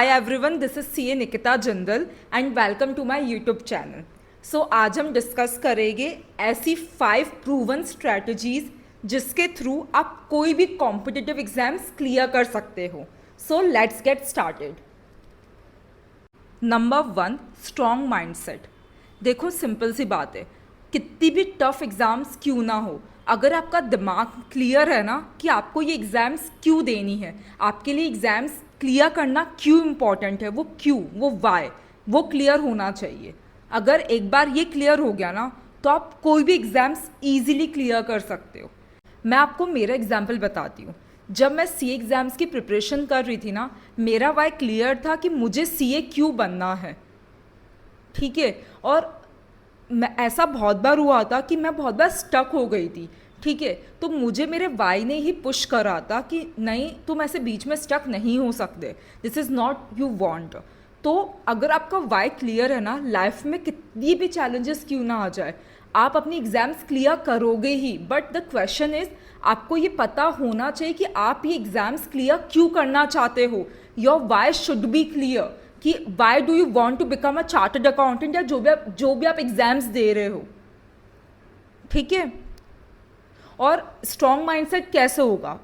Hi everyone, this is CA Nikita Jindal and welcome to my YouTube channel. So आज हम discuss करेंगे ऐसी 5 proven strategies जिसके थ्रू आप कोई भी कॉम्पिटिटिव एग्जाम्स क्लियर कर सकते हो। So let's get started. Number 1, strong mindset. देखो सिंपल सी बात है, कितनी भी टफ एग्ज़ाम्स क्यों ना हो, अगर आपका दिमाग क्लियर है ना कि आपको ये एग्ज़ाम्स क्यों देनी है, आपके लिए एग्ज़ाम्स क्लियर करना क्यों इम्पॉर्टेंट है, वो क्यों, वो वाई, वो क्लियर होना चाहिए। अगर एक बार ये क्लियर हो गया ना तो आप कोई भी एग्ज़ाम्स ईजिली क्लियर कर सकते हो। मैं आपको मेरा एग्जाम्पल बताती हूँ। जब मैं सी एग्ज़ाम्स की प्रिपरेशन कर रही थी ना, मेरा वाई क्लियर था कि मुझे सीए क्यों बनना है, ठीक है। और मैं ऐसा बहुत बार हुआ था कि मैं बहुत बार स्टक हो गई थी, ठीक है। तो मुझे मेरे वाई ने ही पुश करा था कि नहीं, तुम ऐसे बीच में स्टक नहीं हो सकते, this is not you want. तो अगर आपका वाई क्लियर है ना, लाइफ में कितनी भी चैलेंजेस क्यों ना आ जाए, आप अपनी एग्ज़ाम्स क्लियर करोगे ही। बट द क्वेश्चन इज़, आपको ये पता होना चाहिए कि आप ये एग्ज़ाम्स क्लियर क्यों करना चाहते हो। Your why should be clear कि why do you want to become a chartered accountant, या जो भी आप एग्जाम्स दे रहे हो, ठीक है। और स्ट्रॉन्ग माइंडसेट कैसे होगा,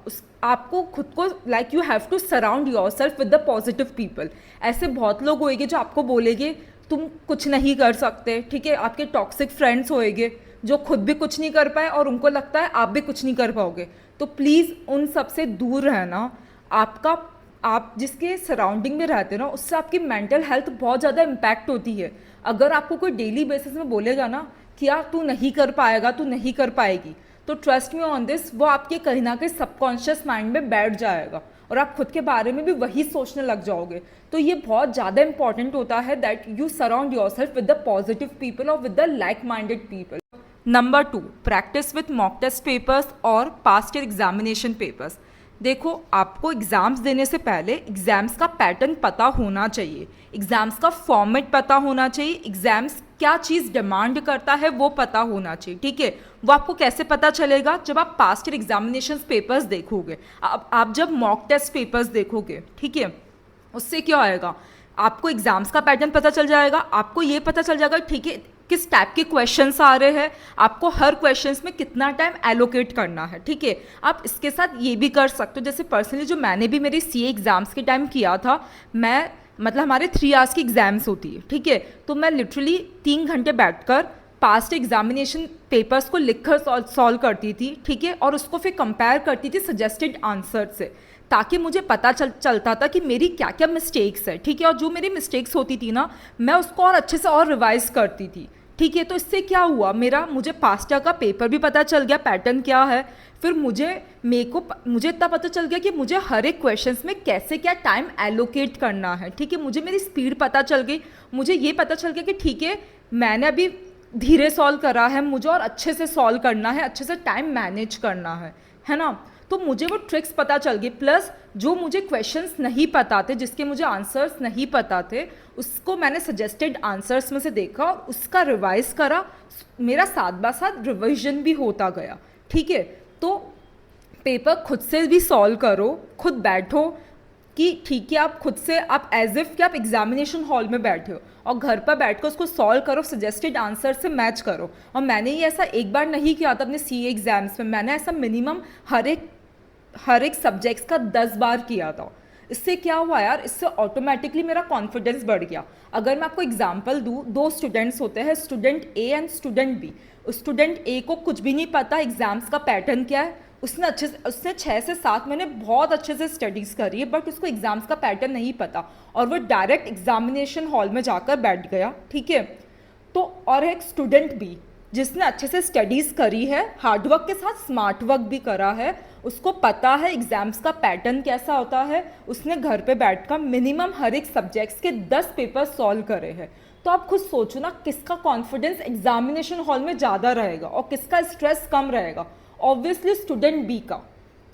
आपको खुद को like you have to surround yourself with the positive people. ऐसे बहुत लोग होएंगे जो आपको बोलेंगे तुम कुछ नहीं कर सकते, ठीक है। आपके टॉक्सिक फ्रेंड्स होएंगे जो खुद भी कुछ नहीं कर पाए और उनको लगता है आप भी कुछ नहीं कर पाओगे। तो प्लीज़ उन सब से दूर रहना। आप जिसके सराउंडिंग में रहते हो ना, उससे आपकी मेंटल हेल्थ बहुत ज़्यादा इम्पैक्ट होती है। अगर आपको कोई डेली बेसिस में बोलेगा ना कि यार तू नहीं कर पाएगा, तू नहीं कर पाएगी, तो ट्रस्ट मी ऑन दिस, वो आपके कहीं ना कहीं सबकॉन्शियस माइंड में बैठ जाएगा और आप खुद के बारे में भी वही सोचने लग जाओगे। तो ये बहुत ज़्यादा इंपॉर्टेंट होता है that you surround yourself with the positive people और with the like minded people. Number 2, practice with mock test papers और पास्ट ईयर एग्जामिनेशन पेपर्स। देखो, आपको एग्ज़ाम्स देने से पहले एग्ज़ाम्स का पैटर्न पता होना चाहिए, एग्ज़ाम्स का फॉर्मेट पता होना चाहिए, एग्ज़ाम्स क्या चीज़ डिमांड करता है वो पता होना चाहिए, ठीक है। वो आपको कैसे पता चलेगा, जब आप पास्ट ईयर एग्जामिनेशन पेपर्स देखोगे, आप जब मॉक टेस्ट पेपर्स देखोगे, ठीक है। उससे क्या आएगा, आपको एग्ज़ाम्स का पैटर्न पता चल जाएगा, आपको ये पता चल जाएगा, ठीक है, किस टाइप के क्वेश्चंस आ रहे हैं, आपको हर क्वेश्चंस में कितना टाइम एलोकेट करना है, ठीक है। आप इसके साथ ये भी कर सकते हो, जैसे पर्सनली जो मैंने भी मेरी सीए एग्ज़ाम्स के टाइम किया था, मैं मतलब हमारे 3 आवर्स की एग्ज़ाम्स होती है, ठीक है। तो मैं लिटरली 3 घंटे बैठकर पास्ट एग्जामिनेशन पेपर्स को लिखकर सॉल्व करती थी, ठीक है। और उसको फिर कंपेयर करती थी सजेस्टेड आंसर से, ताकि मुझे पता चलता था कि मेरी क्या क्या मिस्टेक्स है, ठीक है। और जो मेरी मिस्टेक्स होती थी ना, मैं उसको और अच्छे से और रिवाइज करती थी, ठीक है। तो इससे क्या हुआ, मुझे पास्ट ईयर का पेपर भी पता चल गया, पैटर्न क्या है। फिर मुझे इतना पता चल गया कि मुझे हर एक क्वेश्चंस में कैसे क्या टाइम एलोकेट करना है, ठीक है। मुझे मेरी स्पीड पता चल गई, मुझे ये पता चल गया कि ठीक है, मैंने अभी धीरे सॉल्व करा है, मुझे और अच्छे से सॉल्व करना है, अच्छे से टाइम मैनेज करना है ना। तो मुझे वो ट्रिक्स पता चल गई, प्लस जो मुझे क्वेश्चंस नहीं पता थे, जिसके मुझे आंसर्स नहीं पता थे, उसको मैंने सजेस्टेड आंसर्स में से देखा और उसका रिवाइज करा। मेरा साथ बाय साथ रिविजन भी होता गया, ठीक है। तो पेपर खुद से भी सॉल्व करो, खुद बैठो कि ठीक है, आप खुद से आप एज इफ कि आप एग्जामिनेशन हॉल में बैठे हो और घर पर बैठकर उसको सॉल्व करो, सजेस्टेड आंसर से मैच करो। और मैंने ये ऐसा एक बार नहीं किया था अपने सीए एग्जाम्स में, मैंने ऐसा मिनिमम हर एक सब्जेक्ट्स का 10 बार किया था। इससे क्या हुआ यार, इससे ऑटोमेटिकली मेरा कॉन्फिडेंस बढ़ गया। अगर मैं आपको एग्जांपल दूँ, 2 स्टूडेंट्स होते हैं, student A and student B. Student A को कुछ भी नहीं पता एग्जाम्स का पैटर्न क्या है, उसने 6 से 7 महीने बहुत अच्छे से स्टडीज़ करी है, बट उसको एग्जाम्स का पैटर्न नहीं पता और वो डायरेक्ट एग्जामिनेशन हॉल में जाकर बैठ गया, ठीक है। तो और एक स्टूडेंट बी जिसने अच्छे से स्टडीज़ करी है, हार्डवर्क के साथ स्मार्ट वर्क भी करा है, उसको पता है एग्जाम्स का पैटर्न कैसा होता है, उसने घर पे बैठकर मिनिमम हर एक सब्जेक्ट्स के 10 पेपर सॉल्व करे हैं। तो आप खुद सोचो ना, किसका कॉन्फिडेंस एग्जामिनेशन हॉल में ज़्यादा रहेगा और किसका स्ट्रेस कम रहेगा। ऑब्वियसली स्टूडेंट बी का।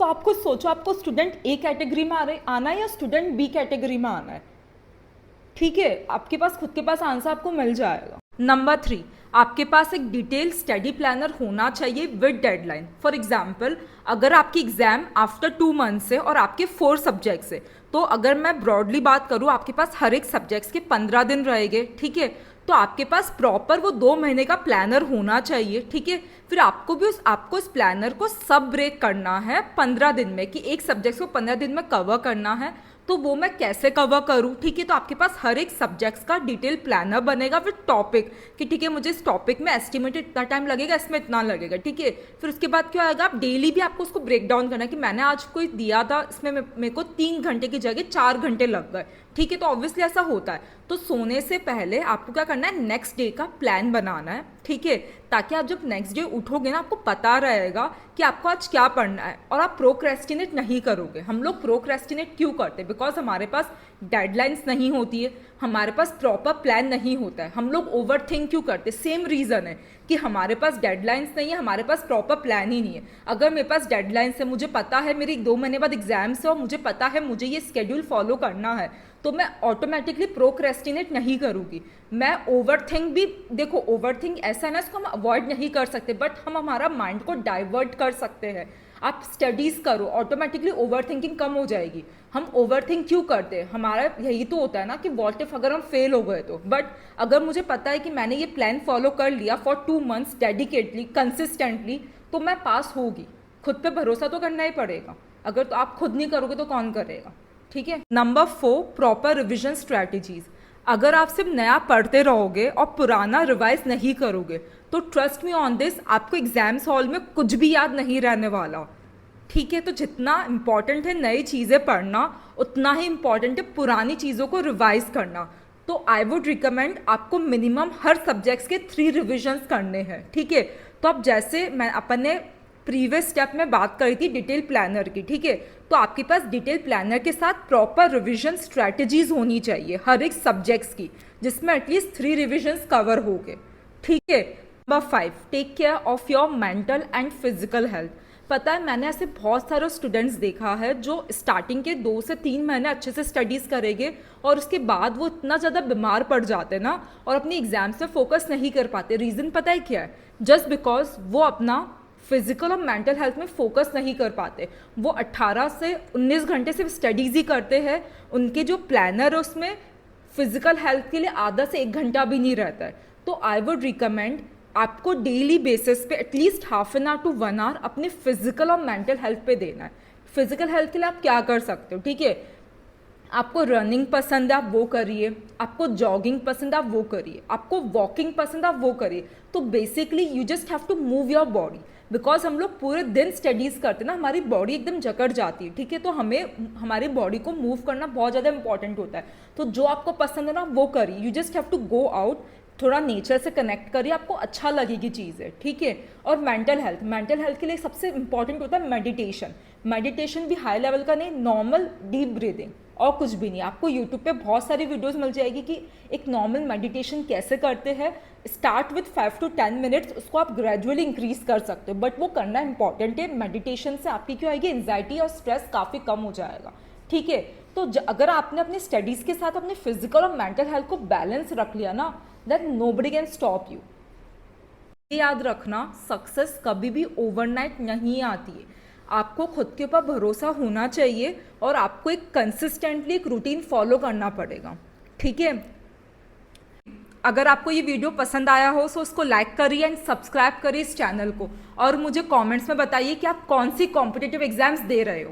तो आप खुद सोचो, आपको स्टूडेंट ए कैटेगरी में आना है या स्टूडेंट बी कैटेगरी में आना है, ठीक है। आपके पास खुद के पास आंसर आपको मिल जाएगा। नंबर 3, आपके पास एक डिटेल स्टडी प्लानर होना चाहिए विद डेडलाइन। फॉर एग्जाम्पल, अगर आपकी एग्जाम आफ्टर 2 मंथ्स है और आपके 4 सब्जेक्ट्स है, तो अगर मैं ब्रॉडली बात करूँ, आपके पास हर एक सब्जेक्ट्स के 15 दिन रहेंगे, ठीक है। तो आपके पास प्रॉपर वो 2 महीने का प्लानर होना चाहिए, ठीक है। फिर आपको इस प्लानर को सब ब्रेक करना है 15 दिन में, कि एक सब्जेक्ट को 15 दिन में कवर करना है। तो वो मैं कैसे कवर करूँ, ठीक है। तो आपके पास हर एक सब्जेक्ट्स का डिटेल प्लानर बनेगा विद टॉपिक, कि ठीक है मुझे इस टॉपिक में एस्टिमेटेड इतना टाइम लगेगा, इसमें इतना लगेगा, ठीक है। फिर उसके बाद क्या आएगा, आप डेली भी आपको उसको ब्रेक डाउन करना है कि मैंने आज कोई दिया था, इसमें मेरे को 3 घंटे की जगह 4 घंटे लग गए, ठीक है। तो ऑब्वियसली ऐसा होता है। तो सोने से पहले आपको क्या करना है, नेक्स्ट डे का प्लान बनाना है, ठीक है। ताकि आप जब नेक्स्ट डे उठोगे ना, आपको पता रहेगा कि आपको आज क्या पढ़ना है और आप प्रोक्रेस्टिनेट नहीं करोगे। हम लोग प्रोक्रेस्टिनेट क्यों करते हैं? बिकॉज हमारे पास डेडलाइंस नहीं होती है, हमारे पास प्रॉपर प्लान नहीं होता है। हम लोग ओवर थिंक क्यों करते हैं? सेम रीज़न है कि हमारे पास डेडलाइंस नहीं है, हमारे पास प्रॉपर प्लान ही नहीं है। अगर मेरे पास डेडलाइंस है, मुझे पता है मेरी 2 महीने बाद एग्जाम्स है और मुझे पता है मुझे ये स्केड्यूल फॉलो करना है, तो मैं ऑटोमेटिकली प्रोक्रेस्टिनेट नहीं करूँगी। मैं ओवरथिंक भी, देखो ओवरथिंक ऐसा है ना, इसको हम अवॉइड नहीं कर सकते, बट हम हमारा माइंड को डाइवर्ट कर सकते हैं। आप स्टडीज़ करो, ऑटोमेटिकली ओवरथिंकिंग कम हो जाएगी। हम ओवरथिंक क्यों करते हैं? हमारा यही तो होता है ना कि व्हाट इफ अगर हम फेल हो गए तो। बट अगर मुझे पता है कि मैंने ये प्लान फॉलो कर लिया फॉर 2 मंथ्स डेडिकेटली, कंसिस्टेंटली, तो मैं पास होगी। खुद पे भरोसा तो करना ही पड़ेगा। अगर तो आप खुद नहीं करोगे तो कौन करेगा, ठीक है। Number 4, proper revision strategies. अगर आप सिर्फ नया पढ़ते रहोगे और पुराना रिवाइज नहीं करोगे, तो ट्रस्ट मी ऑन दिस, आपको एग्जाम्स हॉल में कुछ भी याद नहीं रहने वाला, ठीक है। तो जितना इंपॉर्टेंट है नई चीज़ें पढ़ना, उतना ही इंपॉर्टेंट है पुरानी चीज़ों को रिवाइज करना। तो आई वुड रिकमेंड आपको मिनिमम हर सब्जेक्ट्स के 3 रिविजन्स करने हैं, ठीक है। तो अब जैसे मैं अपने प्रीवियस स्टेप में बात करी थी डिटेल प्लानर की, ठीक है। तो आपके पास डिटेल प्लानर के साथ प्रॉपर रिविजन स्ट्रैटेजीज होनी चाहिए हर एक सब्जेक्ट्स की, जिसमें एटलीस्ट 3 रिविजन्स कवर हो गए, ठीक है। Number 5, take care of your mental and physical health. पता है मैंने ऐसे बहुत सारे स्टूडेंट्स देखा है जो स्टार्टिंग के 2 से 3 महीने अच्छे से स्टडीज़ करेंगे और उसके बाद वो इतना ज़्यादा बीमार पड़ जाते हैं ना, और अपनी एग्जाम्स में फोकस नहीं कर पाते। रीज़न पता है क्या है? जस्ट बिकॉज वो अपना फिजिकल और मेंटल हेल्थ में फोकस नहीं कर पाते। वो 18 से 19 घंटे सिर्फ स्टडीज़ ही करते हैं, उनके जो प्लानर है उसमें फिजिकल हेल्थ के लिए आधा से 1 घंटा भी नहीं रहता है। तो आई वुड रिकमेंड आपको डेली बेसिस पे at least half an hour to 1 hour अपने फिजिकल और मेंटल हेल्थ पे देना है। फिजिकल हेल्थ के लिए आप क्या कर सकते हो, ठीक है। आपको रनिंग पसंद है, आप वो करिए। आपको जॉगिंग पसंद है, आप वो करिए। आपको वॉकिंग पसंद है, आप वो करिए। तो basically you just have to move your body, because हम लोग पूरे दिन स्टडीज़ करते हैं ना, हमारी बॉडी एकदम जकड़ जाती है, ठीक है। तो हमें हमारी बॉडी को मूव करना बहुत ज़्यादा इंपॉर्टेंट होता है। तो जो आपको पसंद है ना, वो करिए। You just have to go out, थोड़ा नेचर से कनेक्ट करिए, आपको अच्छा लगेगी चीज़ें, ठीक है। और मेंटल हेल्थ के लिए सबसे इंपॉर्टेंट होता है मेडिटेशन। मेडिटेशन भी हाई लेवल का नहीं, नॉर्मल डीप ब्रीदिंग और कुछ भी नहीं। आपको यूट्यूब पे बहुत सारी वीडियोस मिल जाएगी कि एक नॉर्मल मेडिटेशन कैसे करते हैं। स्टार्ट विथ 5 to 10 मिनट्स, उसको आप ग्रेजुअली इंक्रीज कर सकते हो, बट वो करना इंपॉर्टेंट है। मेडिटेशन से आपकी क्या आएगी, एंजाइटी और स्ट्रेस काफ़ी कम हो जाएगा, ठीक है। तो अगर आपने अपनी स्टडीज़ के साथ अपने फिजिकल और मेंटल हेल्थ को बैलेंस रख लिया ना, that nobody can stop you. ये याद रखना, सक्सेस कभी भी ओवरनाइट नहीं आती है। आपको खुद के ऊपर भरोसा होना चाहिए और आपको एक कंसिस्टेंटली एक रूटीन फॉलो करना पड़ेगा, ठीक है। अगर आपको ये वीडियो पसंद आया हो तो उसको लाइक करिए एंड सब्सक्राइब करिए इस चैनल को, और मुझे कमेंट्स में बताइए कि आप कौन सी कॉम्पिटिटिव एग्जाम्स दे रहे हो।